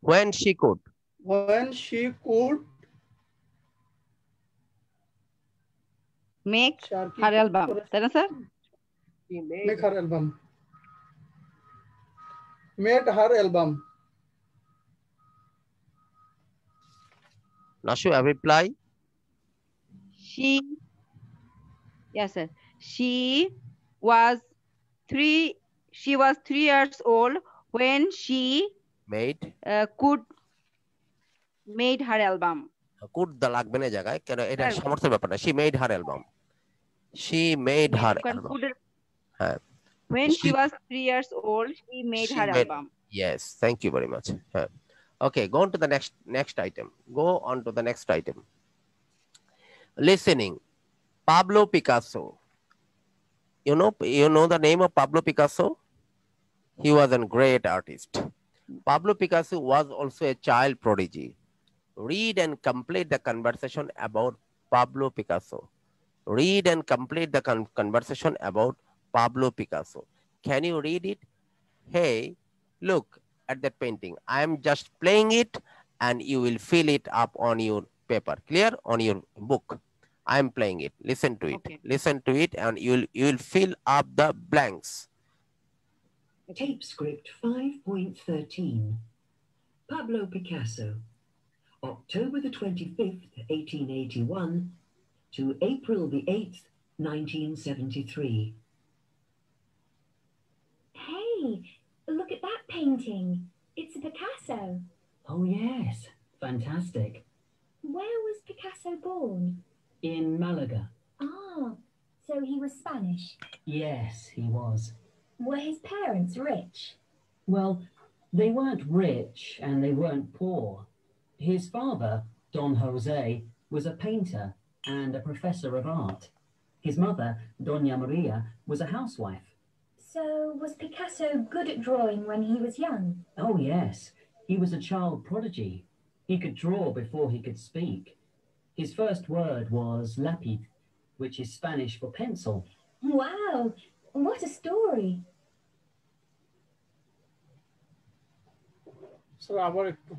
When she could. When she could make her album. তাই না sir? make her album. Made her album. Nashu, a reply? Yes, sir. She was 3 years old when she Made. made her album. Could the লাগবে না জায়গায় কেন এটা সামর্থ্যের ব্যাপার না she made her album she made her album হ্যাঁ when she was 3 years old she made her album. Yes, thank you very much. Okay, go on to the next item. Go on to the next item. Listening. Pablo Picasso. You know the name of Pablo Picasso? He was a great artist. Pablo Picasso was also a child prodigy. Read and complete the conversation about Pablo Picasso. Read and complete the conversation about Pablo Picasso. Can you read it? Hey, look at that painting. I am just playing it and you will fill it up on your paper. Clear? On your book. I am playing it. Listen to it. Okay. Listen to it and you will fill up the blanks. Tape script 5.13. Pablo Picasso. October the 25th, 1881 to April the 8th, 1973. Hey, look at that painting. It's a Picasso. Oh yes, fantastic. Where was Picasso born? In Malaga. Ah, so he was Spanish? Yes, he was. Were his parents rich? Well, they weren't rich and they weren't poor. His father, Don Jose, was a painter and a professor of art. His mother, Doña Maria, was a housewife. So was Picasso good at drawing when he was young? Oh, yes. He was a child prodigy. He could draw before he could speak. His first word was lápiz, which is Spanish for pencil. Wow, what a story. So, আবার একটু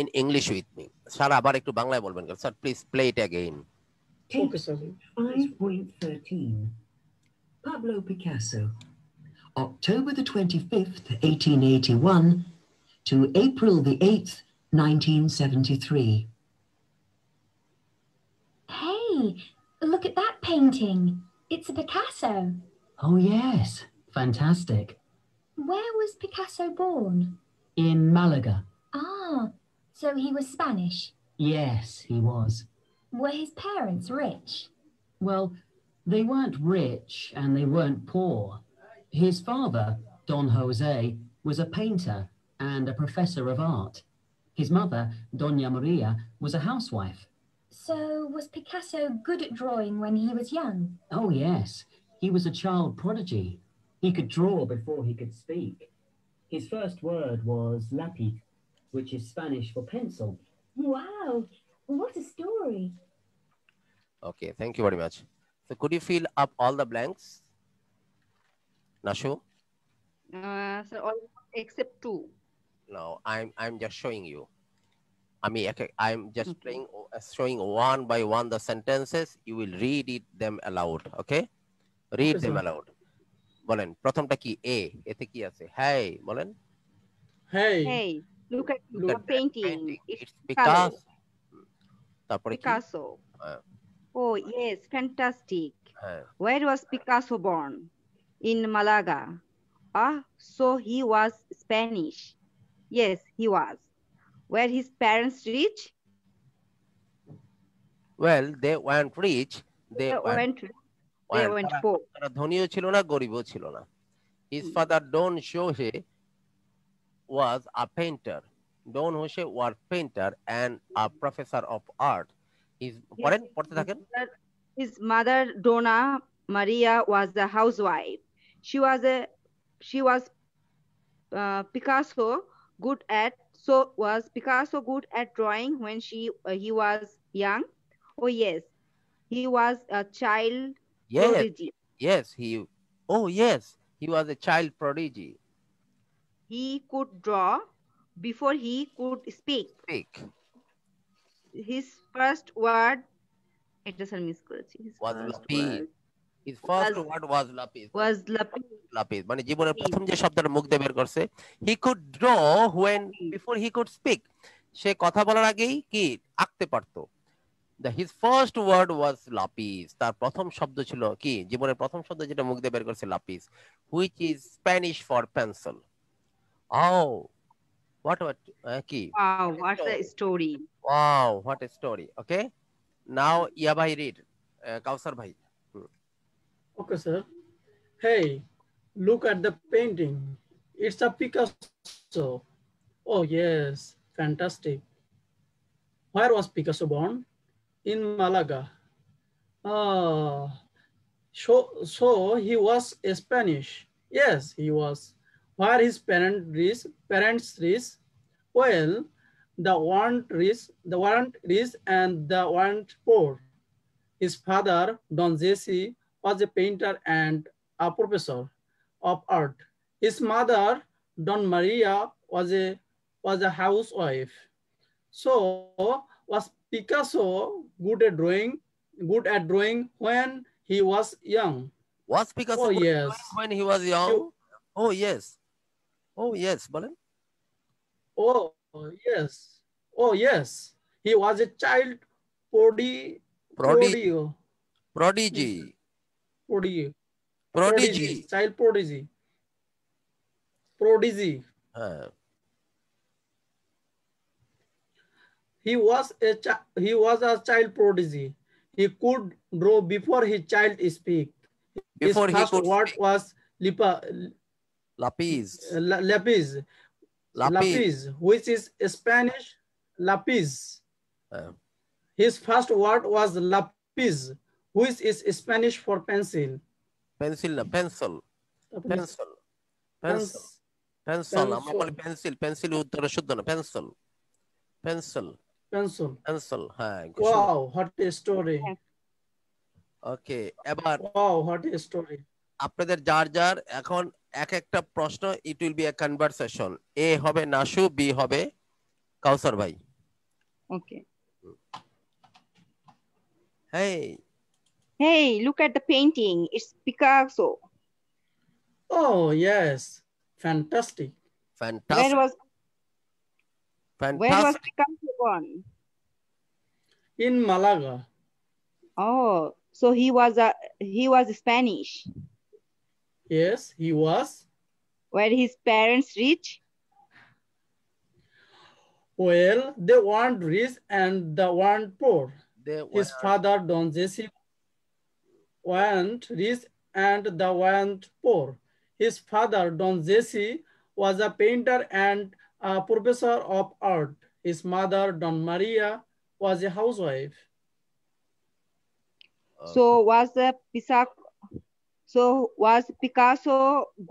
in English with me. Sir, আবার একটু বাংলায় বলবেন sir, please play it again. Okay, sir. 5.13. Pablo Picasso. October the 25th, 1881 to April the 8th, 1973. Hey, look at that painting. It's a Picasso. Oh yes, fantastic. Where was Picasso born? In Malaga. Ah, so he was Spanish? Yes, he was. Were his parents rich? Well, they weren't rich and they weren't poor. His father, Don Jose, was a painter and a professor of art. His mother, Doña Maria, was a housewife. So was Picasso good at drawing when he was young? Oh, yes. He was a child prodigy. He could draw before he could speak. His first word was lápiz, which is Spanish for pencil. Wow, what a story. Okay, thank you very much. So could you fill up all the blanks? Nashu? Sir, all except 2. No, I'm just showing you. I'm just showing one by one the sentences. You will read them aloud, okay? Read them aloud. বলেন প্রথমটা কি a এতে কি আছে hey বলেন hey look at the painting. It's Picasso. তারপরে Picasso. Oh yes, fantastic. Where was Picasso born? In Malaga. So he was Spanish. Yes, he was. Were his parents rich? Well, they weren't rich. They weren't poor. ধনীও ছিল না গরিবও ছিল না. His father Don Jose was a painter. Don Jose was a painter and a professor of art. His mother Donna Maria was a housewife. She was Picasso good at drawing when he was young? Oh yes, he was a child prodigy. Yes, he was a child prodigy. he could draw before he could speak. His first word, was lapis. His first word was lapis. Lapis. মানে জীবনের প্রথম যে শব্দটা মুখ দিয়ে বের করছে, he could draw when before he could speak. সে কথা বলার আগেই কি আঁকতে পারতো। His first word was lapis. তার প্রথম শব্দ ছিল কি, জীবনের প্রথম শব্দ যেটা মুখ দিয়ে বের করছে lapis, which is Spanish for pencil. Oh, what কি? Wow, what a story. Wow, what a story. Okay, now Iya bhai read. Kausar bhai. Okay, sir. Hey, look at the painting. It's a Picasso. Oh, yes, fantastic. Where was Picasso born? In Malaga. So he was Spanish. Yes, he was. Where his parents rich? Well, the one rich and the one poor. His father, Don Jesse, was a painter and a professor of art. His mother, Don Maria, was a housewife. So was Picasso good at drawing when he was young? Was Picasso Oh, good at yes. drawing when he was young? Oh yes. Oh yes, বলেন। Oh yes. Oh yes. He was a child prodigy. Child prodigy. He was a child prodigy. He could draw before his child speak. His first word was lapis. Lapis, which is Spanish lapis. His first word was lapis, which is Spanish for pencil. Pencil. আমরা বলি pencil উত্তরে শুদ্ধ না, pencil. হ্যাঁ। Wow, what a story. ওকে, এবার wow, what a story. আপনাদের যার এখন এক একটা প্রশ্ন, it will be a conversation. এ হবে নাশু, বি হবে কাউসার ভাই। Okay. Hey, look at the painting. It's Picasso. Oh, yes. Fantastic. Where was Picasso born? In Malaga. Oh, so he was Spanish. Yes, he was. Were his parents rich? Well, they weren't rich and they weren't poor. His father, Don Jesse, weren't rich and they weren't poor. His father, Don Jesse, was a painter and a professor of art. His mother, Don Maria, was a housewife. So was Picasso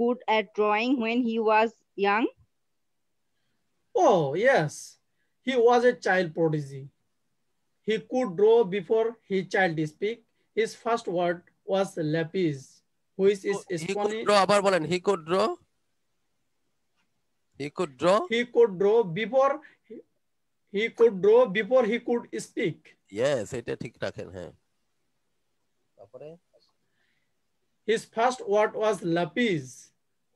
good at drawing when he was young? Oh, yes. He was a child prodigy. He could draw before his child speak. His first word was lapis, which is Spanish. He could draw, আবার বলেন, he could draw. He could draw before he could speak. Yes, এটা ঠিক রাখেন, হ্যাঁ। তারপরে his first word was lapis,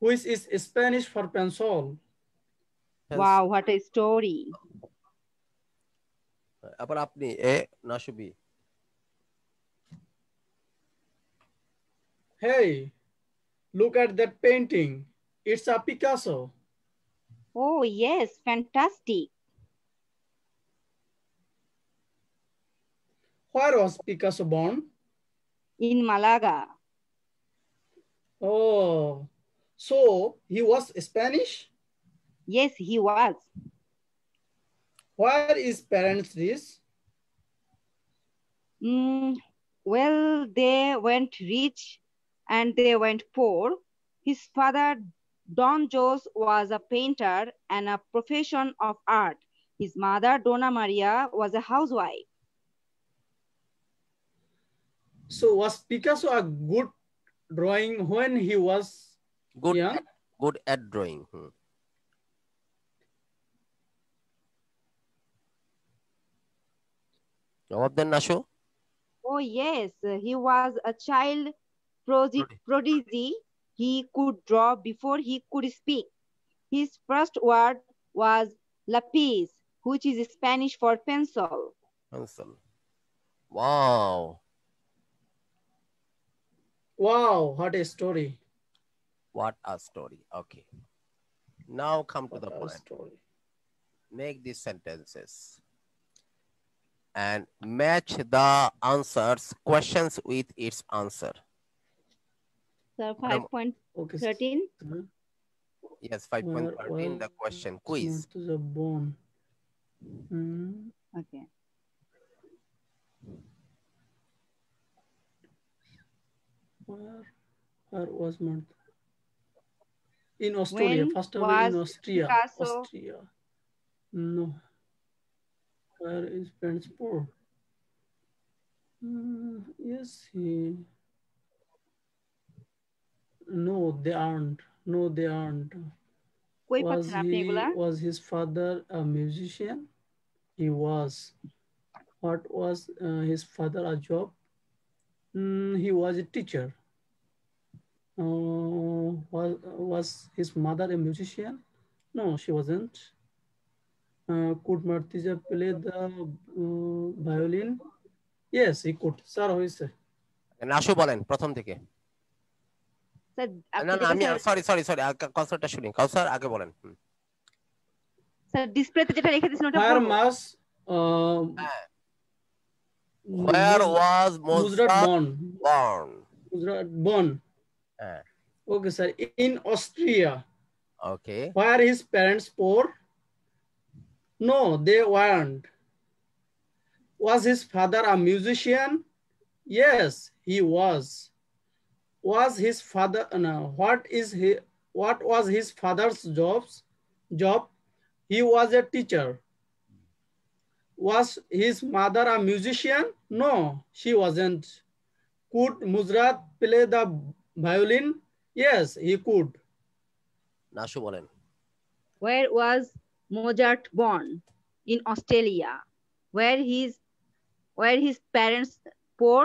which is Spanish for pencil. Wow, what a story. আবার আপনি নাশুবি। Hey, look at that painting. It's a Picasso. Oh, yes, fantastic. Where was Picasso born? In Malaga. Oh, so he was Spanish? Yes, he was. Where is parents rich? Well, they weren't rich and they weren't poor. His father, Don Jose, was a painter and a profession of art. His mother, Donna Maria, was a housewife. So was Picasso a good drawing when he was young? Good at drawing. জবাব দেন নাশু। Oh yes, he was a child prodigy. He could draw before he could speak. His first word was lapis, which is Spanish for pencil. Pencil. Wow. Wow, what a story. What a story. Okay. Now come to What the a point. story. Make these sentences and match the answers, questions with its answer. So Okay. 5.13. Yes, Where 5.13, the question quiz. The bone. Okay. Where was Martha? In Australia. When First time was in Austria. Picasso? Austria. No. Where is Pensport? Yes, he. No, they aren't. No, they aren't. কই পাচ্ছেন আপনি এগুলা? Was his father a musician? He was. What was his father a job? He was a teacher. Was his mother a musician? No, she wasn't. Could Martija play the violin? Yes, he could. Sir, who is it? নাশু বলেন প্রথম থেকে। Sir না না আমি sorry কাউসারটা শুনি। কাউসার আগে বলেন। Sir ডিসপ্লেতে যেটা রেখে দিয়েছেন ওটা Where বলবো। must Where was Muzrat born? Muzrat born. Okay, sir. In Austria. Okay. Were his parents poor? No, they weren't. Was his father a musician? Yes, he was. Was his father? No. What was his father's job? He was a teacher. Was his mother a musician? No, she wasn't. Could Muzrat play the violin? Yes, he could. নাশু বলেন। Where was Mozart born? In Australia. Were his parents poor?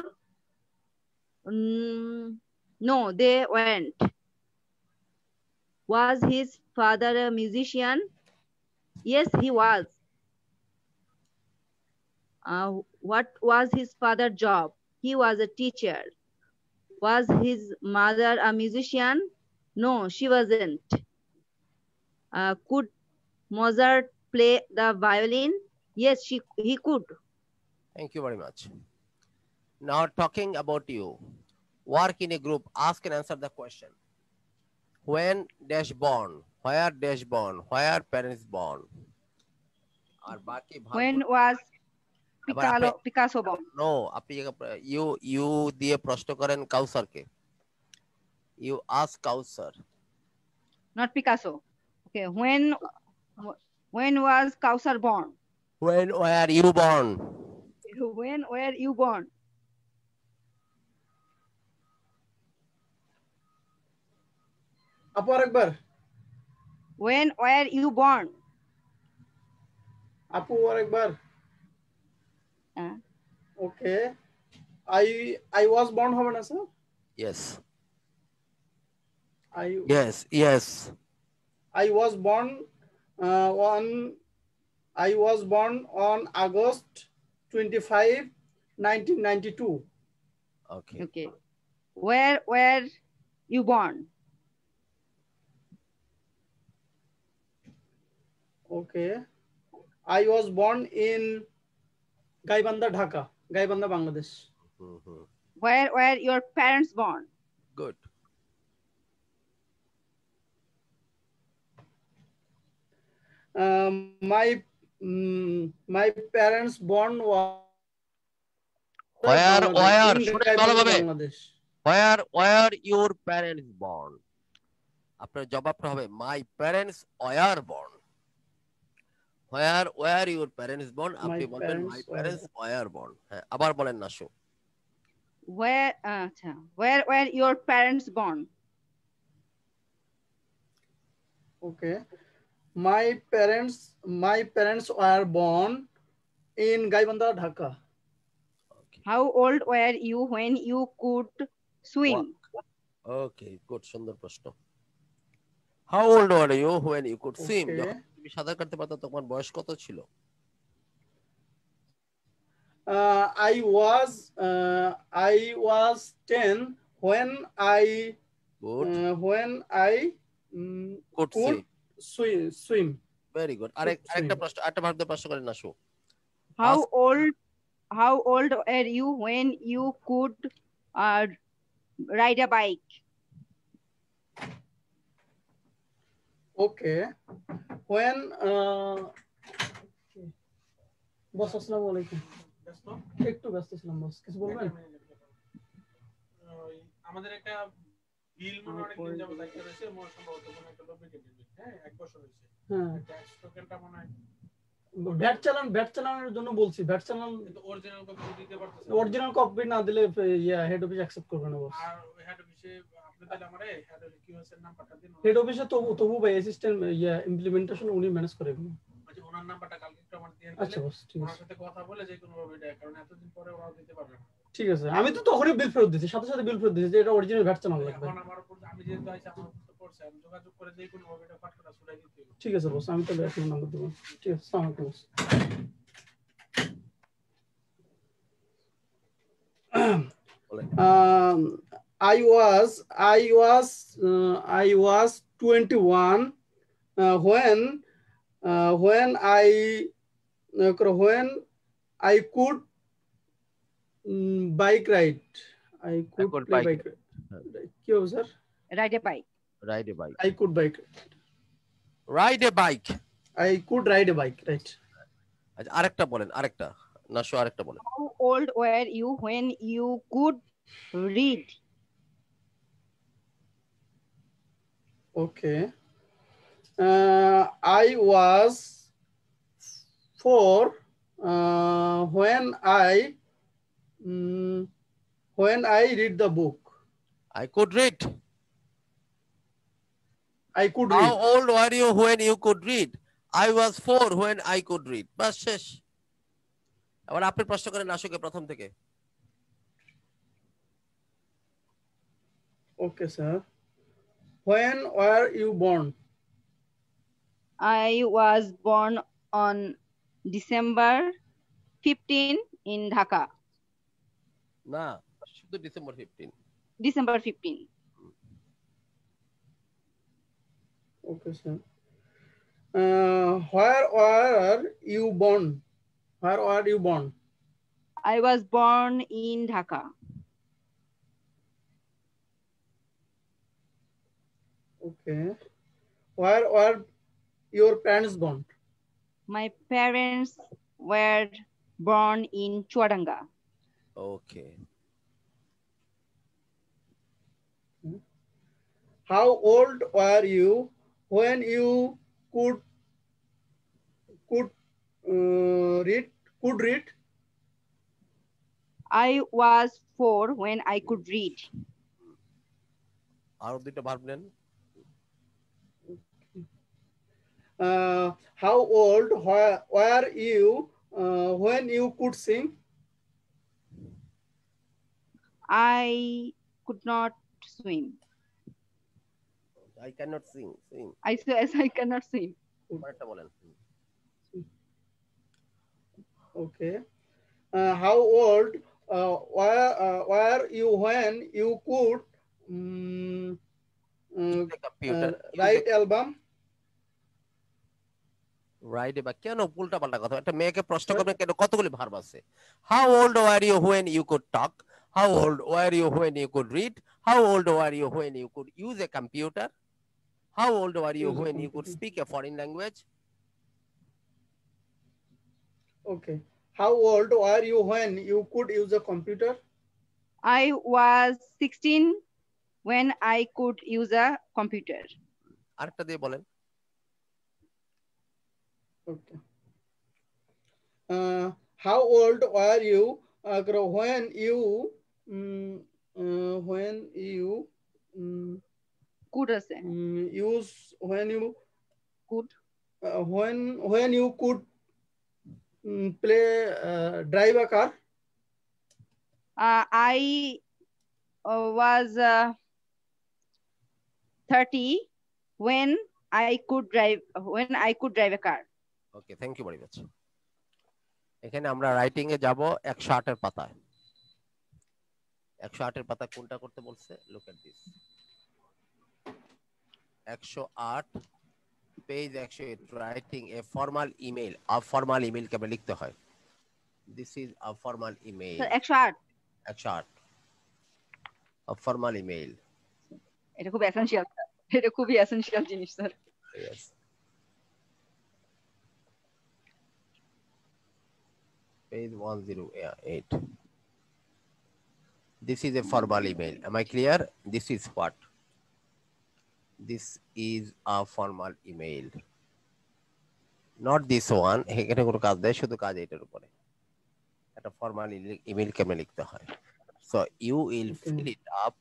No, they weren't. Was his father a musician? Yes, he was. What was his father's job? He was a teacher. Was his mother a musician? No, she wasn't. Could Mozart play the violin? Yes, he could. Thank you very much. Now talking about you. Work in a group. Ask and answer the question. When dash born? Where dash born? Where parents born? আর বাকি When was Picasso born? No, আপনি you দিয়ে প্রশ্ন করেন কাউসারকে। You ask Kausar. Not Picasso. Okay, when was Kausar born? When were you born? When were you born? Apu arekbar. When were you born? Apu arekbar. Okay. I was born হবে না sir? Yes. Yes. I was born on August 25, 1992. Okay. Where were you born? Okay. I was born in Gaibandha, Dhaka. Gaibandha, Bangladesh. Where were your parents born? Good. My parents born was Where Bangladesh. Where your parents born? আপনার জবাবটা হবে my parents were born. Where your parents born? আপনি বলবেন my parents were born. হ্যাঁ, আবার বলেন নাশু। Where were your parents born? Okay. My parents were born in Gaibandha, Dhaka. How old were you when you could swim? Okay, good. সুন্দর প্রশ্ন। How old were you when you could swim? Okay. যখন তুমি সাঁতার কাটতে পারতো তোমার বয়স কত ছিল? I was 10 when I Good. Could could swim. Very good. আরেকটা প্রশ্ন, আরেকটা ভাগ দিয়ে প্রশ্ন করেন আসো। How old were you when you could ride a bike? Okay. When বস আসসালামু আলাইকুম। একটু ব্যস্ত ছিলাম বস, কিছু বলবেন? আমাদের একটা বিল মনে অনেক দিন যাবত একটা রয়েছে, মোর সম্ভবত কোনো একটা ডুপ্লিকেট বিল, হ্যাঁ 1 বছর হয়েছে। হ্যাঁ ট্যাক্স টোকেনটা মনে হয় ভ্যাট চালানোর জন্য বলছি। ভ্যাট চালান কিন্তু অরিজিনাল কপি দিতে পারতেছেন। অরিজিনাল কপি না দিলে হেড অফিস অ্যাকসেপ্ট করবে না বস। আর হেড অফিসে আপনি তাহলে আমারে হেড অফিস কিউএসএর নাম্বারটা দিন। হেড অফিসে তবু ভাই অ্যাসিস্ট্যান্ট ইমপ্লিমেন্টেশন উনি ম্যানেজ করে দিবেন। আচ্ছা ওনার নাম্বারটা কালকে একটু আমার দিয়ে দিন। আচ্ছা বস ঠিক আছে। ওনার সাথে কথা বলে যে কোনো ভাবে এটা, কারণ এতদিন পরে ওরা দিতে পারবে না। ঠিক আছে, আমি তো তখনই বিল ফেরত দিয়েছি, সাথে সাথে বিল ফেরত দিয়েছি যে এটা অরিজিনাল ভ্যাট চালানো লাগবে। এখন আমার উপর আমি যেহেতু আইছি আমার উপর তো পড়ছে, আমি যোগাযোগ করে যে কোনো ভাবে এটা ফাটকাটা ছুড়াই দিতে হবে। ঠিক আছে বস, আমি তাহলে এখন নাম্বার দেব। ঠিক আছে, আসসালামু আলাইকুম বস। I was 21 when I could bike ride. I could play bike ride. কি হবে sir? Ride a bike. Ride a bike. I could bike. Ride a bike. I could ride a bike, right? আচ্ছা আরেকটা বলেন, আরেকটা নাশো আরেকটা বলেন। How old were you when you could read? Okay. I was 4 when I read the book. I could read. I could read. How old were you when you could read? I was 4 when I could read. বাস শেষ। এবার আপনি প্রশ্ন করেন নাশোকে প্রথম থেকে। Okay, sir. When were you born? I was born on December 15 in Dhaka. না, শুধু December 15। December 15. Okay, sir. Where were you born? Where were you born? I was born in Dhaka. Okay. Where were your parents born? My parents were born in Chuadanga. Okay. How old were you when you could read? I was 4 when I could read. আর দুটো verb নেন। How old were you when you could sing? I could not swim. I cannot sing. I cannot sing. আরেকটা বলেন। Okay. How old were you when you could write album? Right বা কেন উল্টা পাল্টা কথা, একটা মেয়েকে প্রশ্ন করবে কেন, কতগুলি ভার্ব আছে। How old were you when you could talk, how old were you when you could read, how old were you when you could use a computer, how old were you when you could speak a foreign language. Okay. How old were you when you could use a computer? I was 16 when I could use a computer. আরেকটা দিয়ে বলেন। Okay. How old were you when you Could say. use when you Could. When you could drive a car? I was 30 when I could drive a car. Okay, thank you very much. এখানে আমরা writing এ যাব 108 এর পাতায়। 108 এর পাতা কোনটা করতে বলছে? Look at this. 108 page 108 writing a formal email. A formal email কেমন লিখতে হয়? This is a formal email. 108 108 a formal email. এটা খুব এসেনশিয়াল, এটা খুবই এসেনশিয়াল জিনিস sir. Yes. Page 108. This is a formal email. Am I clear? This is what? This is a formal email. Not this one. এখানে কোনো কাজ দেয়, শুধু কাজ এটার উপরে। একটা ফর্মাল ইমেল কেমনে লিখতে হয়? So you will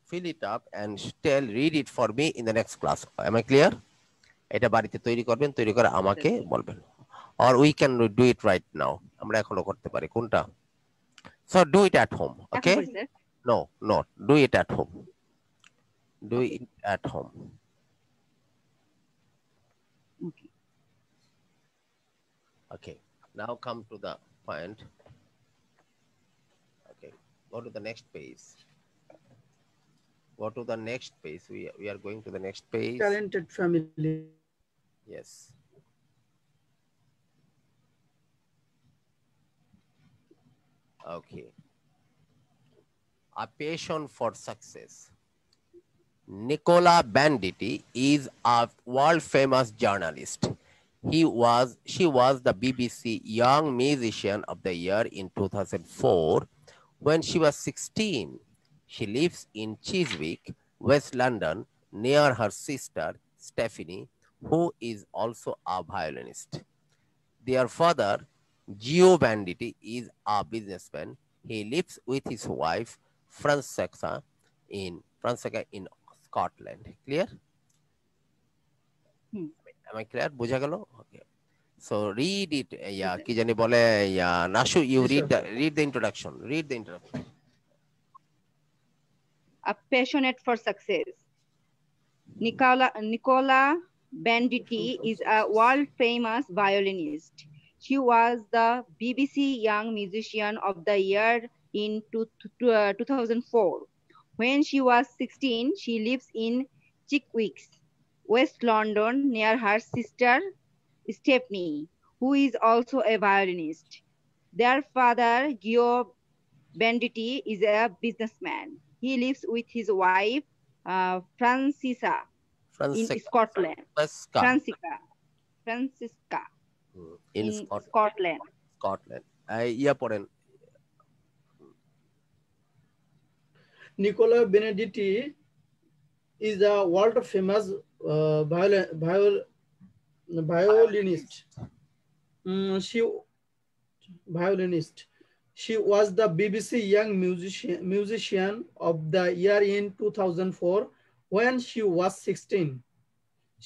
fill it up and read it for me in the next class. Am I clear? এটা বাড়িতে তৈরি করবেন, তৈরি করে আমাকে বলবেন। Or we can do it right now. আমরা এখনো করতে পারি কোনটা? So do it at home, okay? No, do it at home. Do it at home. Okay. Okay. Now come to the point. Okay. Go to the next page. Go to the next page. We are going to the next page. Talented family. Yes. Okay. A passion for success. Nicola Banditti is a world-famous journalist. She was the BBC Young Musician of the Year in 2004. When she was 16, she lives in Chiswick, West London, near her sister Stephanie, who is also a violinist. Their father, Gio Banditti, is a businessman. He lives with his wife, Francesca, in Scotland. Clear? Am I clear? বুঝা গেল? Okay. So read it. Yeah, কি জানি বলে? Yeah, Nashu, you read the introduction. Read the introduction. A passionate for success. Nicola Banditti is a world-famous violinist. She was the BBC Young Musician of the Year in 2004. When she was 16, she lives in Chiswick, West London, near her sister Stephanie, who is also a violinist. Their father, Gio Banditti, is a businessman. He lives with his wife, Francisca, in Scotland. Francisca. In Scotland. পড়েন। Nicola Banditti is a world-famous violinist. She was the BBC Young Musician of the Year in 2004 when she was 16.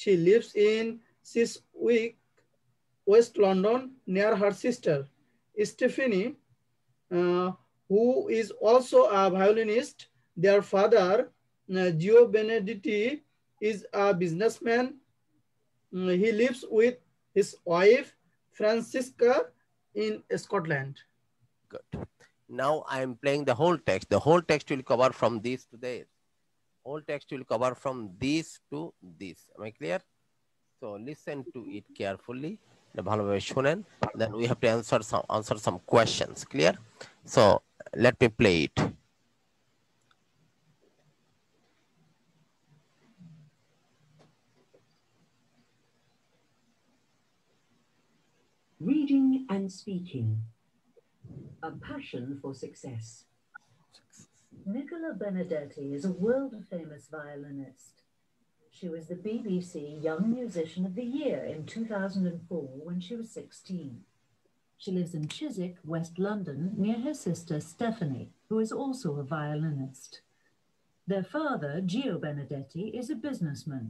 She lives in Chiswick, West London, near her sister Stephanie, who is also a violinist. Their father, Gio Banditti, is a businessman. He lives with his wife, Francisca, in Scotland. Good. Now I am playing the whole text. The whole text will cover from this to there. Whole text will cover from this to this. Am I clear? So listen to it carefully. Then we have to answer some questions. Clear? So let me play it. Reading and speaking. A passion for success. Nicola Benedetti is a world-famous violinist. She was the BBC Young Musician of the Year in 2004 when she was 16. She lives in Chiswick, West London, near her sister Stephanie, who is also a violinist. Their father, Gio Benedetti, is a businessman.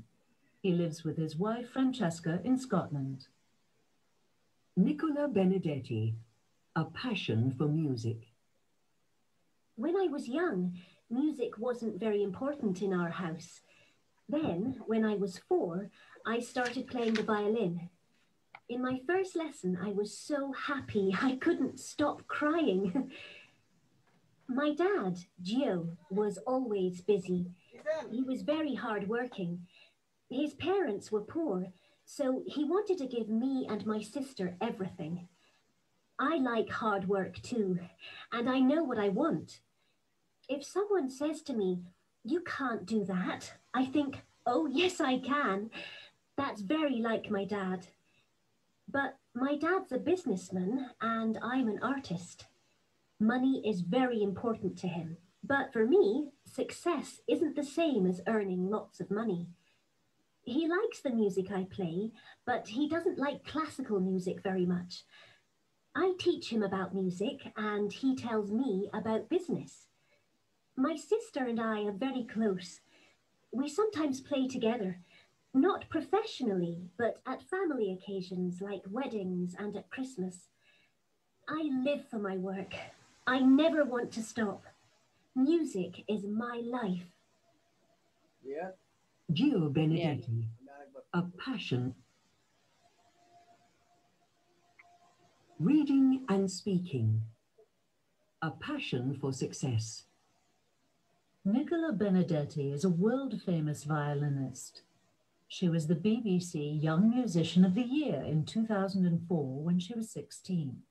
He lives with his wife Francesca in Scotland. Nicola Benedetti, a passion for music. When I was young, music wasn't very important in our house. Then, when I was 4, I started playing the violin. In my first lesson, I was so happy I couldn't stop crying. My dad, Gio, was always busy. He was very hardworking. His parents were poor, so he wanted to give me and my sister everything. I like hard work too, and I know what I want. If someone says to me, "You can't do that," I think, "Oh, yes, I can." That's very like my dad. But my dad's a businessman and I'm an artist. Money is very important to him. But for me, success isn't the same as earning lots of money. He likes the music I play, but he doesn't like classical music very much. I teach him about music and he tells me about business. My sister and I are very close. We sometimes play together, not professionally, but at family occasions like weddings and at Christmas. I live for my work. I never want to stop. Music is my life. Gio Benedetti, a passion. Reading and speaking, a passion for success. Nicola Benedetti is a world-famous violinist. She was the BBC Young Musician of the Year in 2004 when she was 16.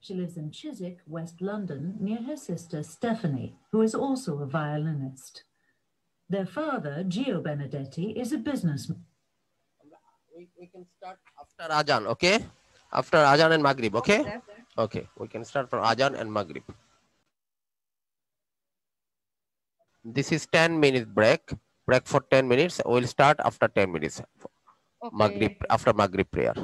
She lives in Chiswick, West London, near her sister Stephanie, who is also a violinist. Their father, Gio Benedetti, is a businessman. We can start after Azan, okay? After Azan and Maghrib, okay? Okay, we can start from Azan and Maghrib. This is 10 minutes break for 10 minutes. We'll start after 10 minutes. Okay. Maghrib, after Maghrib prayer.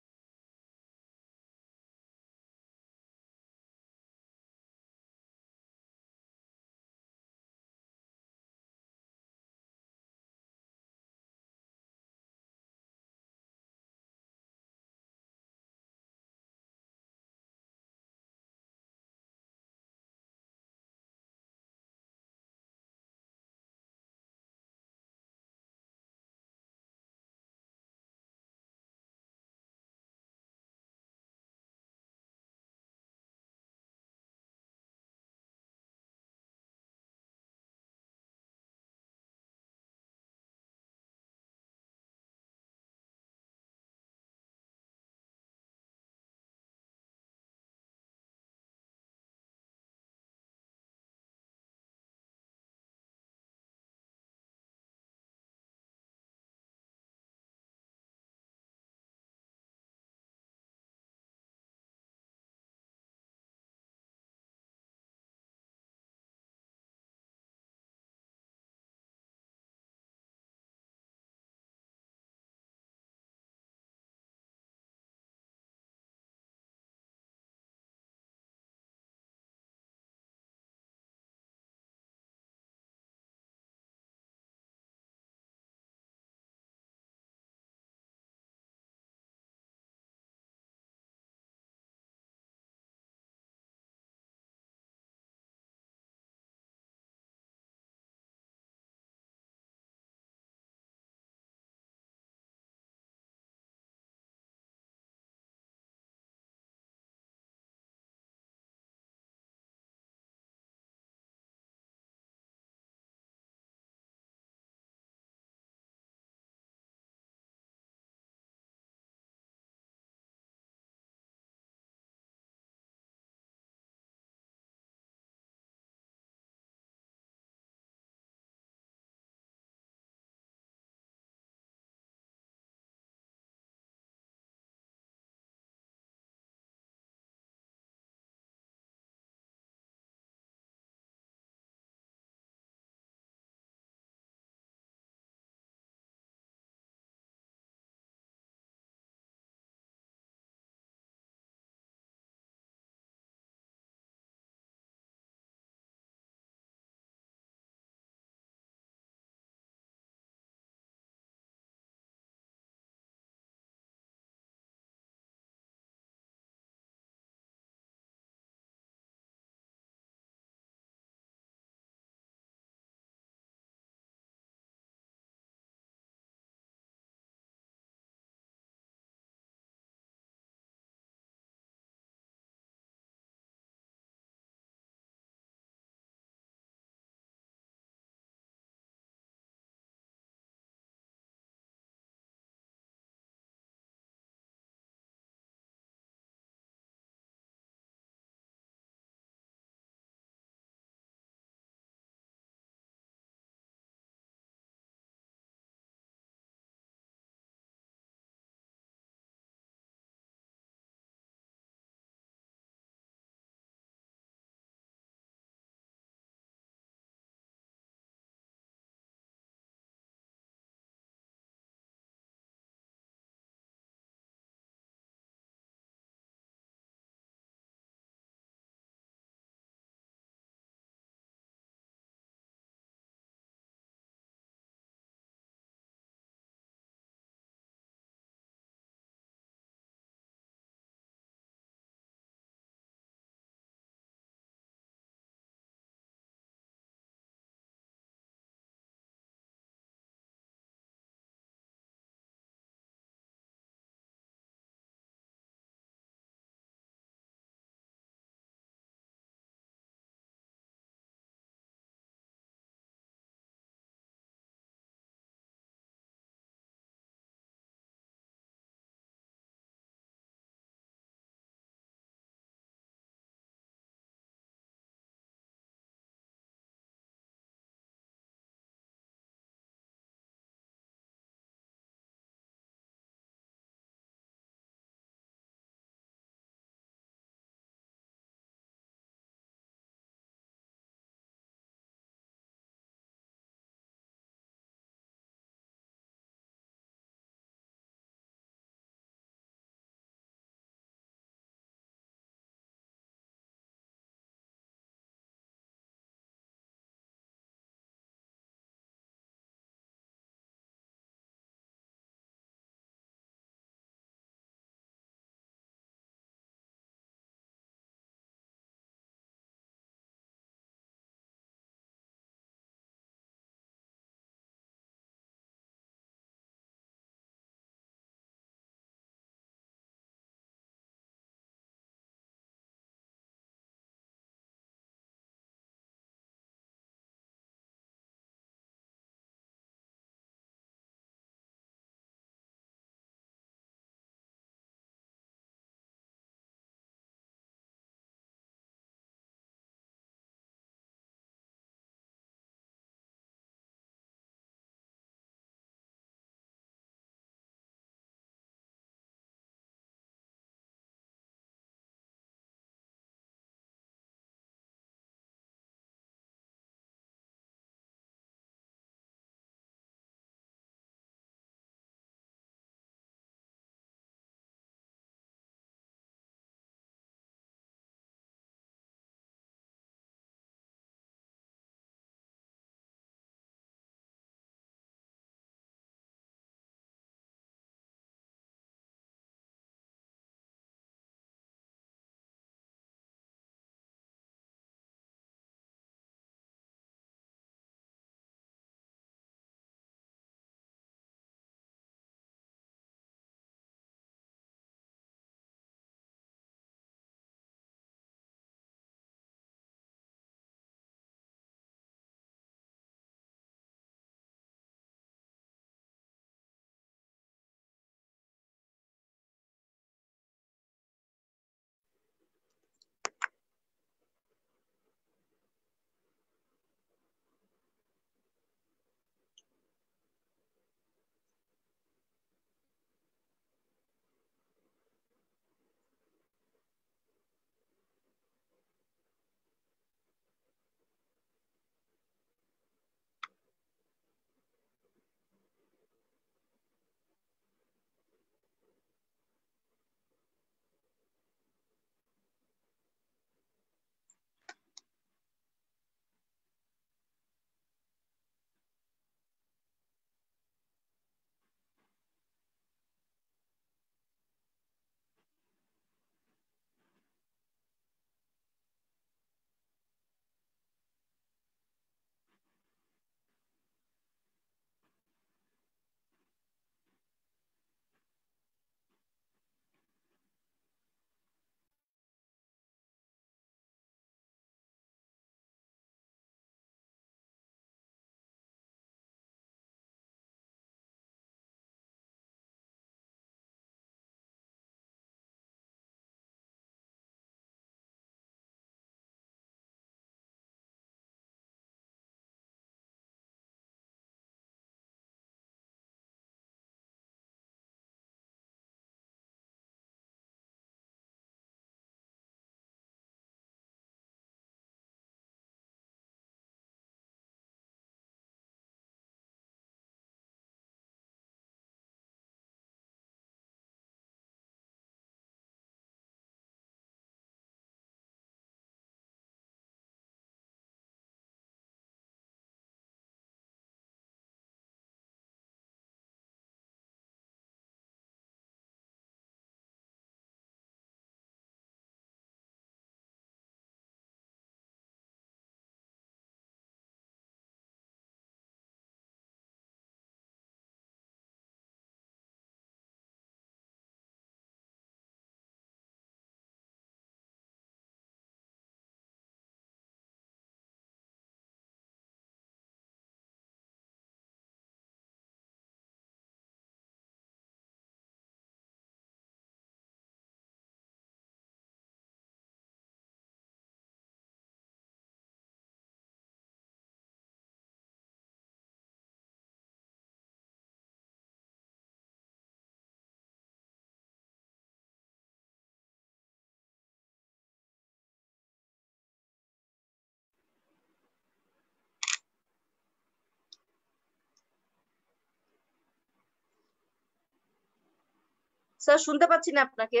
Sir শুনতে পাচ্ছি না আপনাকে।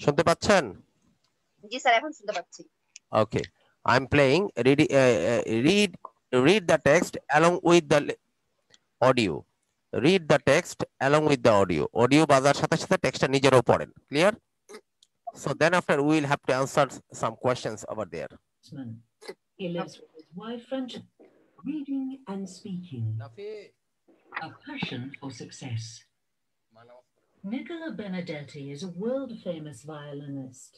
শুনতে পাচ্ছেন? জি sir, এখন শুনতে পাচ্ছি। Okay, I'm playing. Read the text along with the audio. Read the text along with the audio. Audio বাজার সাথে সাথে টেক্সটটা নিজেরও পড়েন। Clear? So then after we will have to answer some questions over there. He lives with his wife Francesca. Reading and speaking. A passion for success. Nicola Benedetti is a world-famous violinist.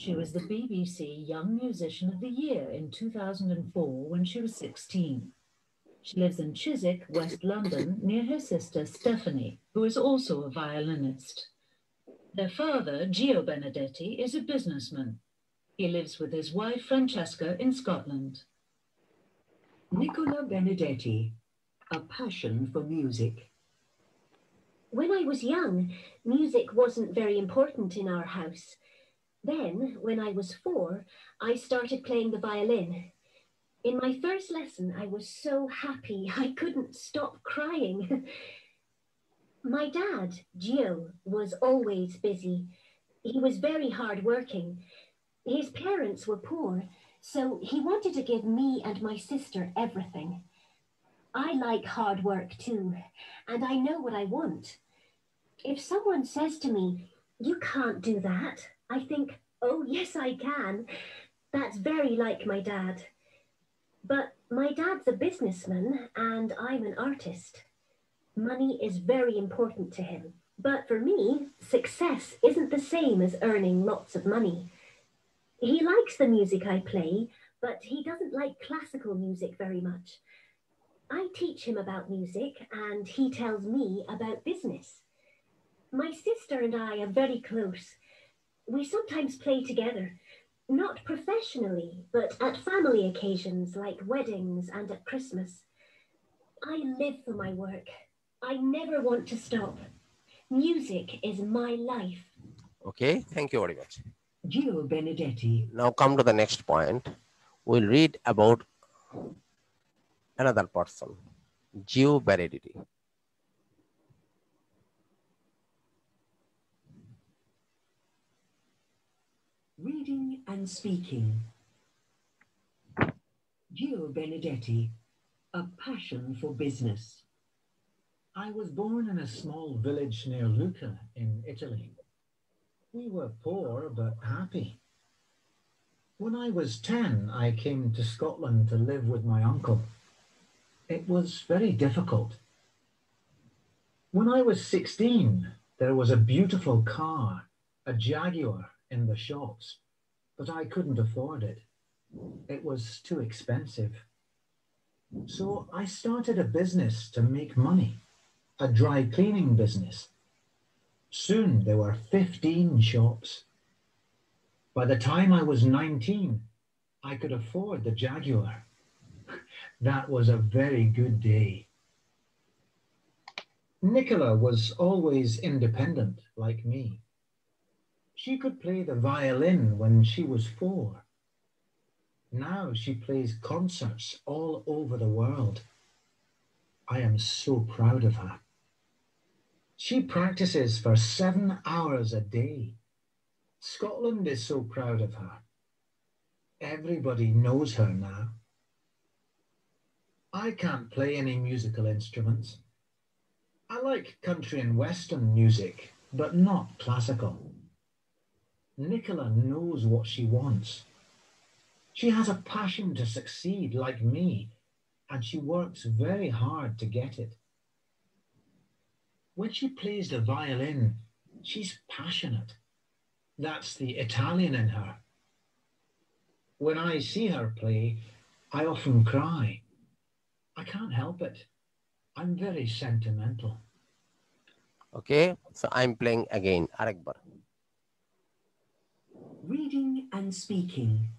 She was the BBC Young Musician of the Year in 2004 when she was 16. She lives in Chiswick, West London, near her sister Stephanie, who is also a violinist. Their father, Gio Benedetti, is a businessman. He lives with his wife Francesca in Scotland. Nicola Benedetti, a passion for music. When I was young, music wasn't very important in our house. Then, when I was 4, I started playing the violin. In my first lesson, I was so happy I couldn't stop crying. My dad, Gio, was always busy. He was very hard-working. His parents were poor, so he wanted to give me and my sister everything. I like hard work too, and I know what I want. If someone says to me, "You can't do that," I think, "Oh, yes, I can." That's very like my dad. But my dad's a businessman and I'm an artist. Money is very important to him. But for me, success isn't the same as earning lots of money. He likes the music I play, but he doesn't like classical music very much. I teach him about music and he tells me about business. My sister and I are very close. We sometimes play together, not professionally, but at family occasions like weddings and at Christmas. I live for my work. I never want to stop. Music is my life. Okay, thank you very much. Gio Benedetti. Now come to the next point. We'll read about another person, Gio Benedetti. Reading and speaking. Gio Benedetti, a passion for business. I was born in a small village near Lucca in Italy. We were poor but happy. When I was 10, I came to Scotland to live with my uncle. It was very difficult. When I was 16, there was a beautiful car, a Jaguar, in the shops, but I couldn't afford it. It was too expensive. So I started a business to make money, a dry cleaning business. Soon there were 15 shops. By the time I was 19, I could afford the Jaguar. That was a very good day. Nicola was always independent, like me. She could play the violin when she was 4. Now she plays concerts all over the world. I am so proud of her. She practices for 7 hours a day. Scotland is so proud of her. Everybody knows her now. I can't play any musical instruments. I like country and western music, but not classical. Nicola knows what she wants. She has a passion to succeed like me, and she works very hard to get it. When she plays the violin, she's passionate. That's the Italian in her. When I see her play, I often cry. I can't help it. I'm very sentimental. Okay, so I'm playing again. Arekbar. Reading and speaking.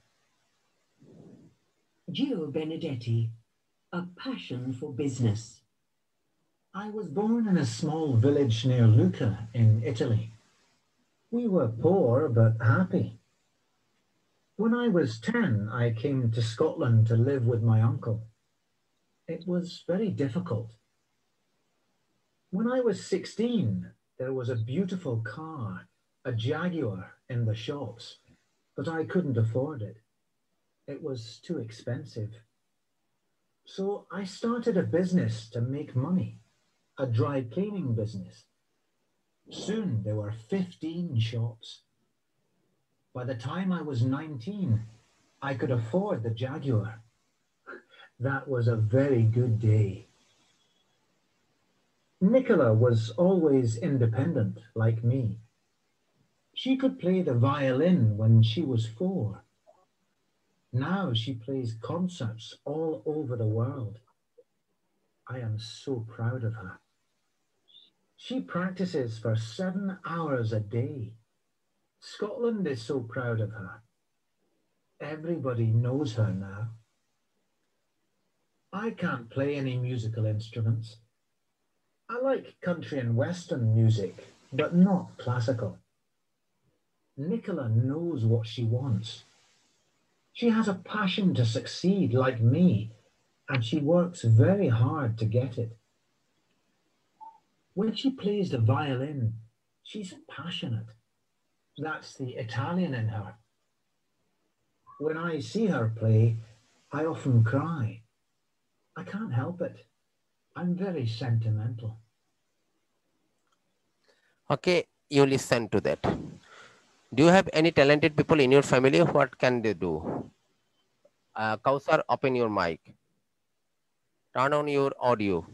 Gio Benedetti, a passion for business. I was born in a small village near Lucca in Italy. We were poor but happy. When I was 10, I came to Scotland to live with my uncle. It was very difficult. When I was 16, there was a beautiful car, a Jaguar, in the shops, but I couldn't afford it. It was too expensive. So I started a business to make money, a dry cleaning business. Soon there were 15 shops. By the time I was 19, I could afford the Jaguar. That was a very good day. Nicola was always independent, like me. She could play the violin when she was 4. Now she plays concerts all over the world. I am so proud of her. She practices for 7 hours a day. Scotland is so proud of her. Everybody knows her now. I can't play any musical instruments. I like country and western music, but not classical. Nicola knows what she wants. She has a passion to succeed like me, and she works very hard to get it. When she plays the violin, she's passionate. That's the Italian in her. When I see her play, I often cry. I can't help it. I'm very sentimental. Okay, you listen to that. Do you have any talented people in your family? What can they do? Kausar, open your mic. Turn on your audio.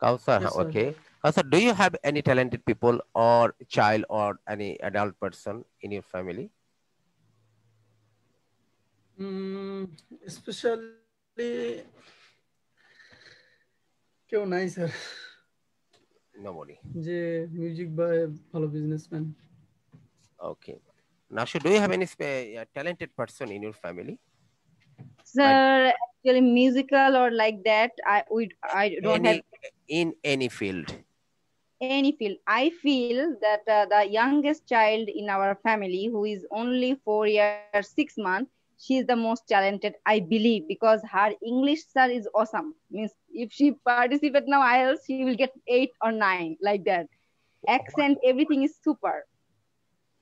Kausar, Yes, okay. Kausar, do you have any talented people or child or any adult person in your family? Especially কেউ নাই sir Nobody. যে music বা ভালো businessman Okay. Nashu, do you have any talented person in your family? Sir, actually musical or like that, I don't have in any field. Any field. I feel that the youngest child in our family, who is only 4 years 6 months, she is the most talented, I believe, because her English, sir, is awesome. Means if she participate now IELTS, she will get 8 or 9, like that. Accent, everything is super.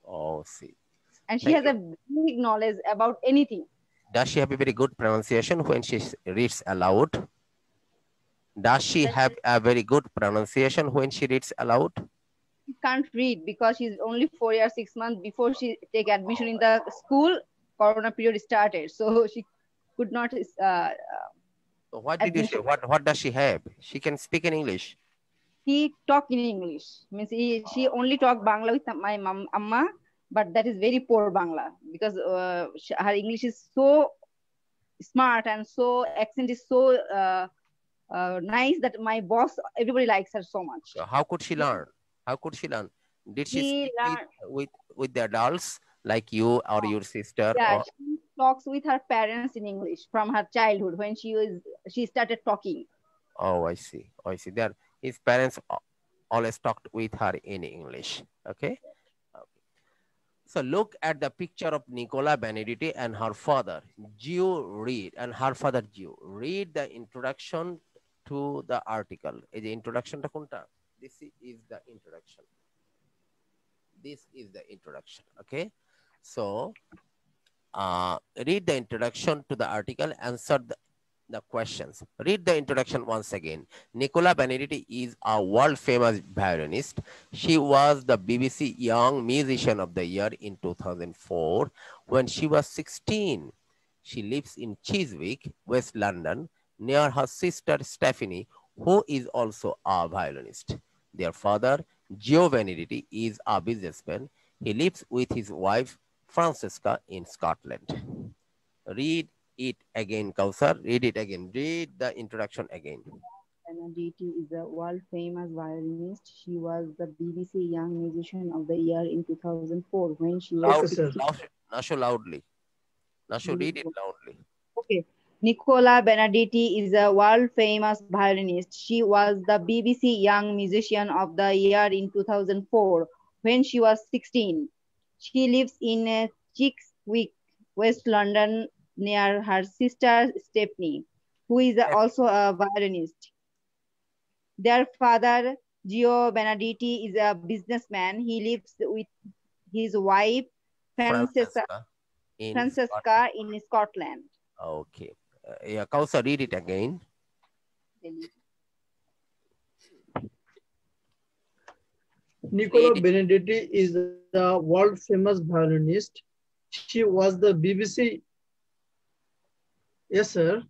Oh, see. And she has a big knowledge about anything. Does she have a very good pronunciation when she reads aloud? Does she have a very good pronunciation when she reads aloud? She can't read because she's only 4 years 6 months. Before she take admission in the school, Corona period started, so she could not. So what did you say? What does she have? She can speak in English. She talk in English. Means she only talk Bangla with my mom, amma, but that is very poor Bangla because her English is so smart and so accent is so nice that my boss, everybody likes her so much. So how could she learn? How could she learn? Did she speak with the adults like you or your sister? Yeah, or... she talks with her parents in English from her childhood when she started talking. Oh, I see. I see. There, his parents always talked with her in English. Okay. So look at the picture of Nicola Benedetti and her father, Gio Reed, and her father Gio. Read the introduction to the article. The introduction to kunta. This is the introduction. This is the introduction. Okay. So read the introduction to the article, answer the questions. Read the introduction once again. Nicola Benedetti is a world famous violinist. She was the BBC Young Musician of the Year in 2004 when she was 16. She lives in Chiswick, West London, near her sister Stephanie, who is also a violinist. Their father, Gio Benedetti, is a businessman. He lives with his wife, Francesca, in Scotland. Read it again, Kausar. Read it again. Read the introduction again. Benedetti is a world-famous violinist. She was the BBC Young Musician of the Year in 2004 when she was... Nashu, loudly. Nashu, read it loudly. Okay. Nicola Benedetti is a world-famous violinist. She was the BBC Young Musician of the Year in 2004 when she was 16. She lives in Chiswick, West London, near her sister Stephanie, who is also a violinist. Their father, Gio Benedetti, is a businessman. He lives with his wife, Francesca in Scotland. Okay. Yeah, Kausar, read it again. Nicola Benedetti is a world famous violinist. She was the BBC. Yes, sir.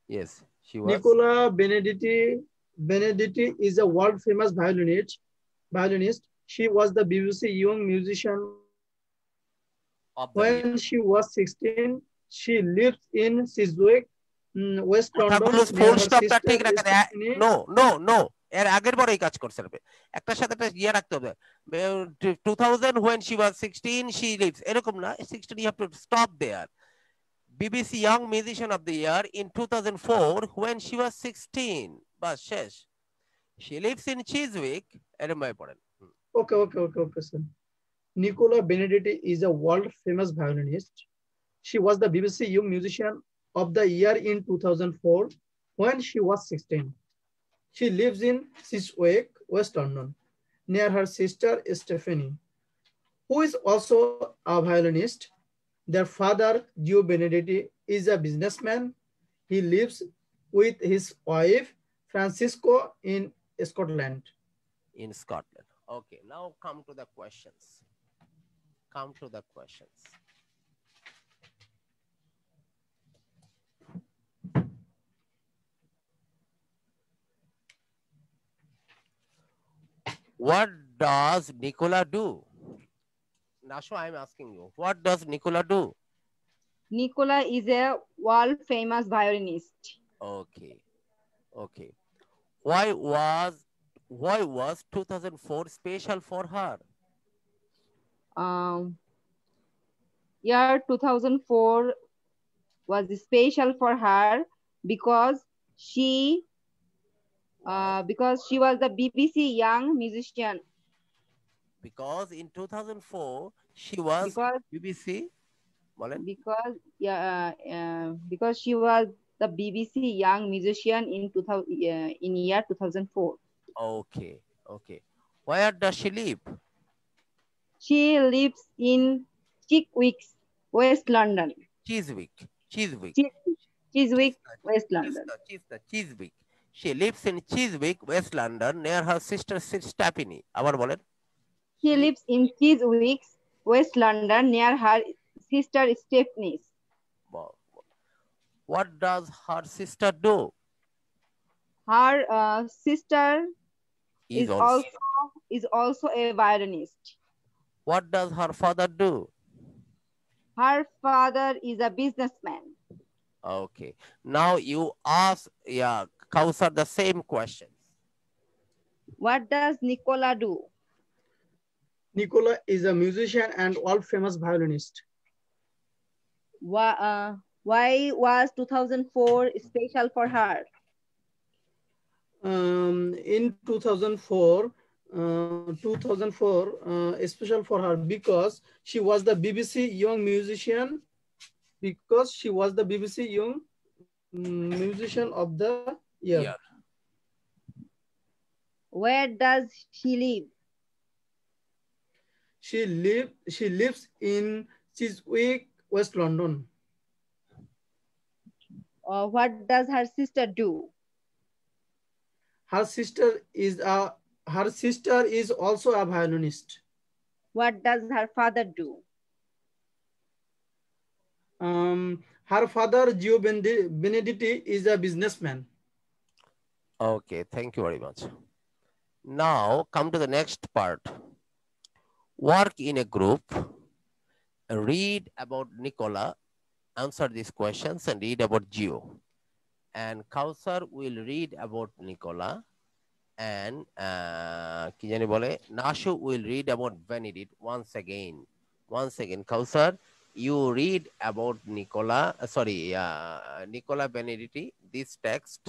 Yes, she was. Nicola Benedetti is a world famous violinist. She was the BBC Young Musician when she was 16. She lives in Chiswick, West London. Full stop no. এর আগের বড়ই কাজ করছে একটার সাথে একটা ইয়ে রাখতে হবে 2000 when she was 16 she lives এরকম না 16 you have to stop there. BBC Young Musician of the Year in 2004 when she was 16 বাস শেষ. She lives in Chiswick এরকম ভাবে পড়েন. Okay, sir. Nicola Benedetti is a world famous violinist. She was the BBC Young Musician of the Year in 2004 when she was 16. She lives in Chiswick, West London, near her sister Stephanie, who is also a violinist. Their father, Gio Benedetti, is a businessman. He lives with his wife, Francisco, in Scotland. In Scotland. Okay, now come to the questions. What does Nicola do? Nasho, I'm asking you, what does Nicola do? Nicola is a world famous violinist. Okay. Why was 2004 special for her? Year 2004 was special for her because she was the BBC Young Musician. Because in 2004 she was BBC. Because she was the BBC Young Musician in year 2004. Okay. Where does she live? She lives in Chiswick, West London. Chiswick, West London. Chiswick. She lives in Chiswick, West London, near her sister Stephanie. আবার বলেন. She lives in Chiswick, West London, near her sister Stephanie. What does her sister do? Her sister is also a violinist. What does her father do? Her father is a businessman. Okay. Now you ask Kausar the same questions. What does Nicola do? Nicola is a musician and world famous violinist. Why was 2004 special for her? In 2004, special for her because she was the BBC Young Musician. Because she was the BBC Young Musician of the Year. Yeah. Where does she live? She lives in Chiswick, West London. What does her sister do? Her sister is also a violinist. What does her father do? Her father, Gio Benedetti, is a businessman. Okay, thank you very much. Now come to the next part. Work in a group, read about Nicola, answer these questions and read about Gio. And Kausar will read about Nicola and Nashu will read about Benedict once again. Kausar, you read about Nicola Benedetti, this text,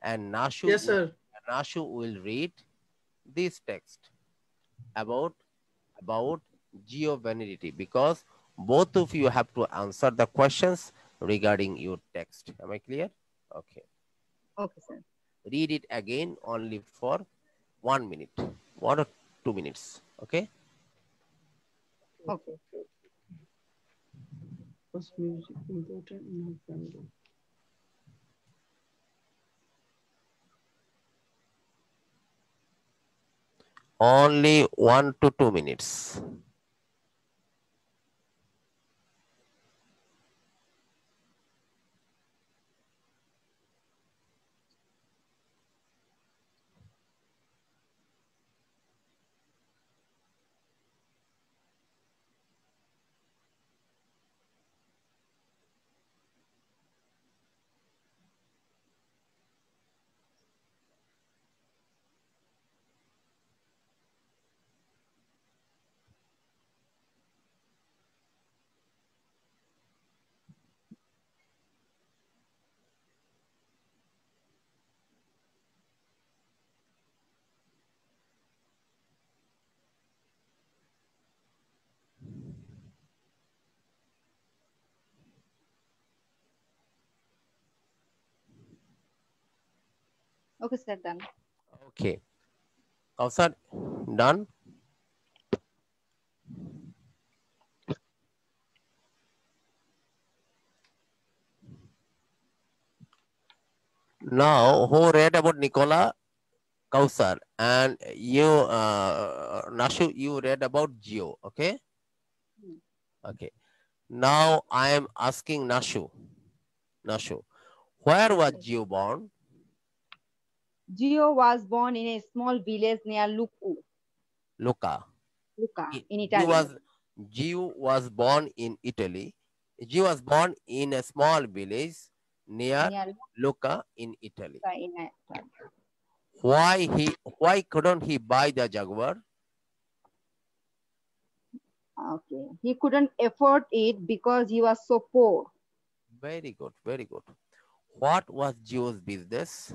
and Nashu, yes, sir. Nashu will read this text about Gio Benedetti, because both of you have to answer the questions regarding your text. Am I clear? Okay. Okay, sir. Read it again only for 1 minute, 1 or 2 minutes. Okay. Okay. Was music important in her family? Only 1 to 2 minutes. Okay, sir, done. Okay. Kausar, done? Now, who read about Nicola? Kausar. And you, Nashu, you read about Geo. Okay? Okay. Now, I am asking Nashu. Nashu, where was Geo born? Gio was born in a small village near Luca. in Italy. Gio was born in Italy. Gio was born in a small village near Lucca in Italy. Why couldn't he buy the Jaguar? Okay. He couldn't afford it because he was so poor. Very good, very good. What was Gio's business?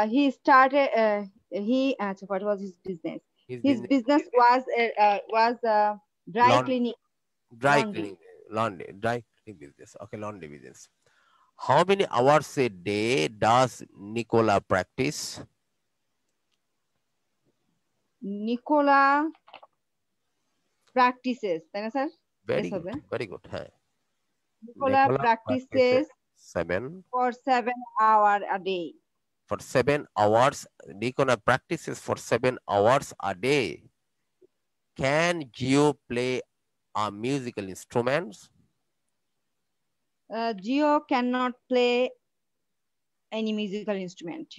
He started. What was his business? His business was dry cleaning. Dry cleaning business. Okay, laundry business. How many hours a day does Nicola practice? Nicola practices. Sir? Very good. Very good. Hey. Nicola practices 7 for 7 hours a day. For 7 hours, Nicola practices for 7 hours a day. Can Gio play a musical instruments? Gio cannot play any musical instrument.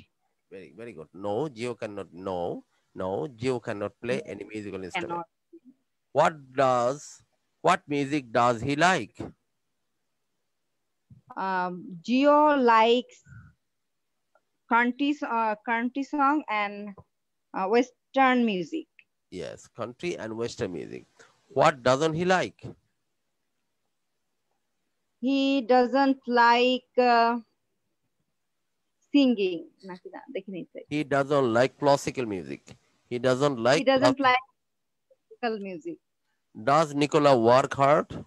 Very, very good. No, Gio cannot. No, Gio cannot play any musical instrument. What music does he like? Gio likes country song and Western music. Yes, country and Western music. What doesn't he like? He doesn't like singing. He doesn't like classical music. He doesn't like classical music. Does Nicola work hard?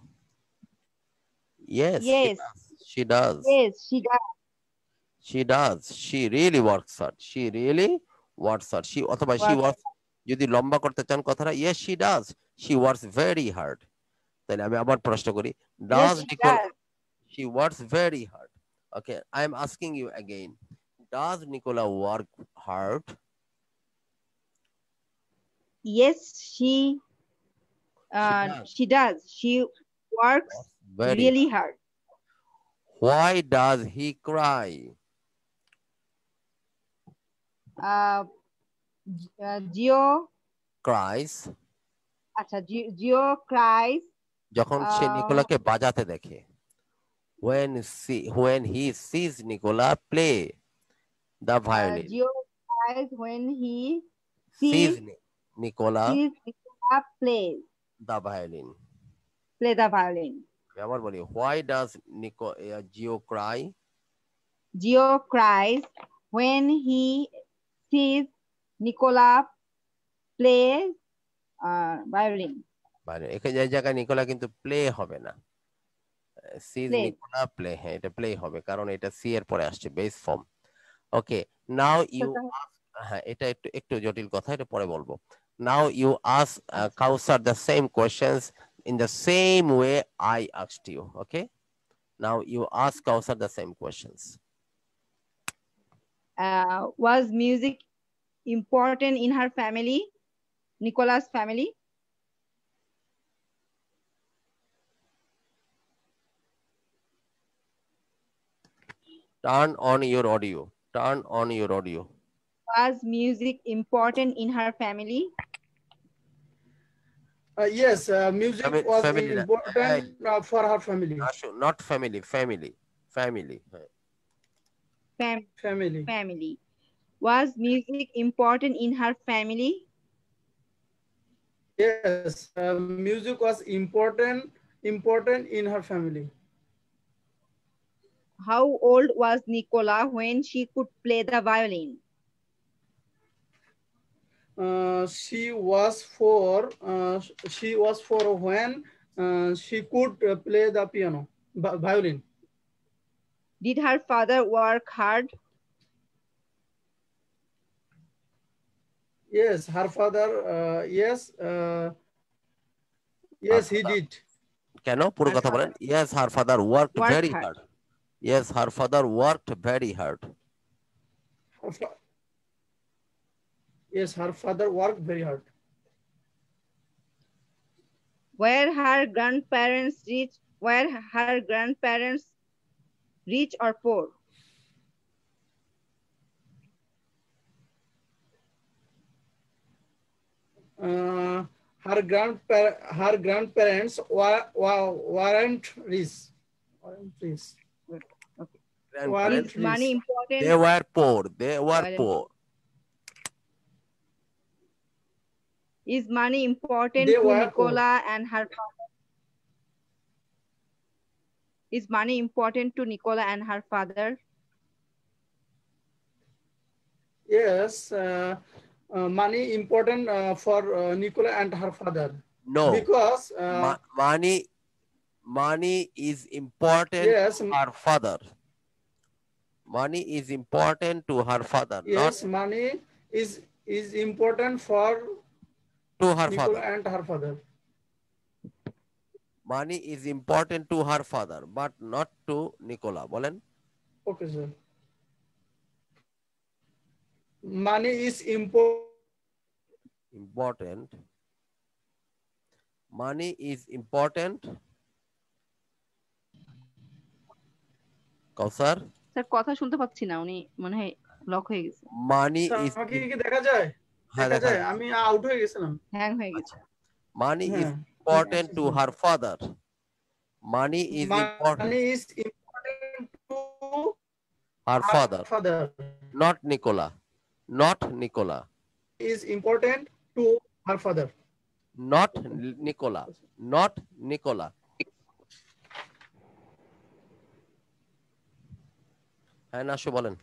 Yes. She does. Yes, she does. She does. She really works hard. She works. যদি লম্বা করতে চান কথাটা, yes, she does. She works very hard. তাহলে আমি আবার প্রশ্ন করি, does Nicola? She works very hard. Okay, I am asking you again. Does Nicola work hard? Yes, she does. She works really hard. Why does he cry? Gio cries. আচ্ছা, Gio cries যখন সে নিকোলাকে বাজাতে দেখে। When he sees Nicola play the violin. Gio cries when he sees Nicola play the violin. Play the violin. আবার বলি, why does Gio cry? Gio cries when he sees Nicola play violin. এখানে জায়গায় Nikola কিন্তু play হবে না, sees Play. Nicola play. হ্যাঁ এটা play হবে কারণ এটা সি এর পরে আসছে base form. Okay, now you, হ্যাঁ এটা একটু একটু জটিল কথা, এটা পরে বলবো। Now you ask Kausar the same questions in the same way I asked you. Okay, now you ask Kausar the same questions. Was music important in her family, Nicola's family? Turn on your audio. Turn on your audio. Was music important in her family? Yes, music was family important for her family. Not family, family, family. Family. Family. Was music important in her family? Yes, music was important in her family. How old was Nicola when she could play the violin? She was 4. She was 4 when she could play the piano, violin. Did her father work hard? Yes, her father. Yes, yes, he did. কেন পুরো কথা বলেন? Yes, her father worked very hard. Yes, her father worked very hard. Yes, her father worked very hard. Were her grandparents rich? Were her grandparents rich or poor? Her grandparents weren't rich. Is money important? They were poor. They were poor. Is money important to Nicola and her father? Is money important to Nicola and her father? Yes, money important for Nicola and her father. No, because money is important to her father. Money is important to her father. Yes, money is important for to her Nicola father and her father. Money is important to her father, but not to Nicola. Bolen. Okay, sir. Money is important. Money is important. Kausar? Sir কথা শুনতে পাচ্ছি না, উনি মনে হয় lock হয়ে গেছে। Money is কি দেখা যায়? দেখা যায়, আমি আউট হয়ে গেছিলাম। হ্যাং হয়ে গেছে। Money is important to her father. Money is important to her father. Not Nicola. Not Nicola. Is important to her father. Not Nicola. Not Nicola. হ্যাঁ নাশু বলেন।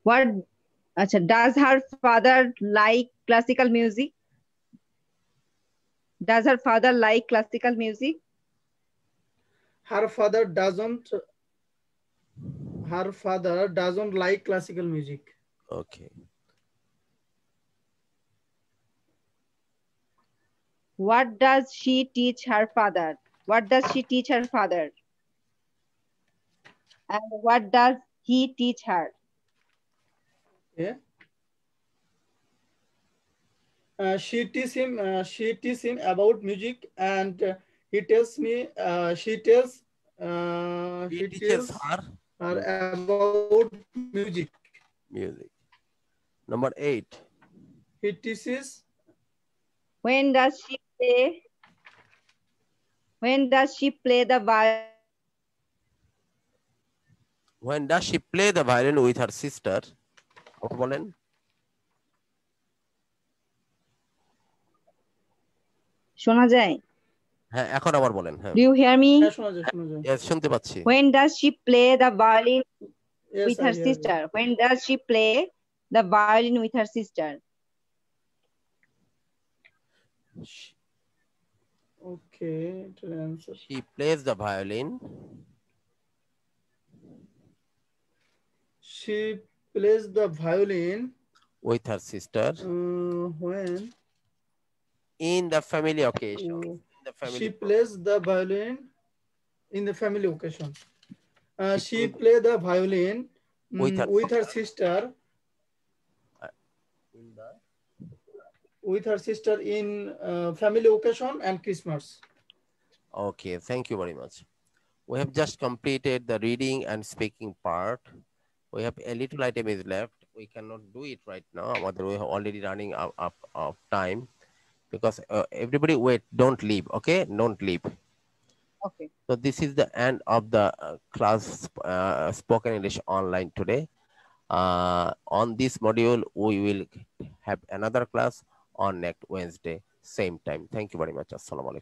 What? Does her father like classical music? Does her father like classical music? Her father doesn't like classical music. Okay. What does she teach her father? What does she teach her father? And what does he teach her? Yeah. She teaches him about music, and he tells me. She teaches her about music. Number 8. He teaches. When does she play? When does she play the violin? When does she play the violin with her sister? বলেন। শোনা যায়? হ্যাঁ এখন আবার বলেন। হ্যাঁ। Do you hear me? হ্যাঁ শোনা যায়, শোনা যায়। Yes, শুনতে পাচ্ছি। When does she play the violin with I her hear sister? you. When does she play the violin with her sister? Okay, to answer. She plays the violin. She plays the violin with her sister when in the family occasion. She plays the violin in the family occasion. She played the violin with her sister. With her sister in family occasion and Christmas. Okay, thank you very much. We have just completed the reading and speaking part. We have a little item is left. We cannot do it right now. We are already running out of time because everybody wait, don't leave. Okay, don't leave. Okay. So this is the end of the class spoken English online today. On this module, we will have another class on next Wednesday, same time. Thank you very much. Assalamu alaikum.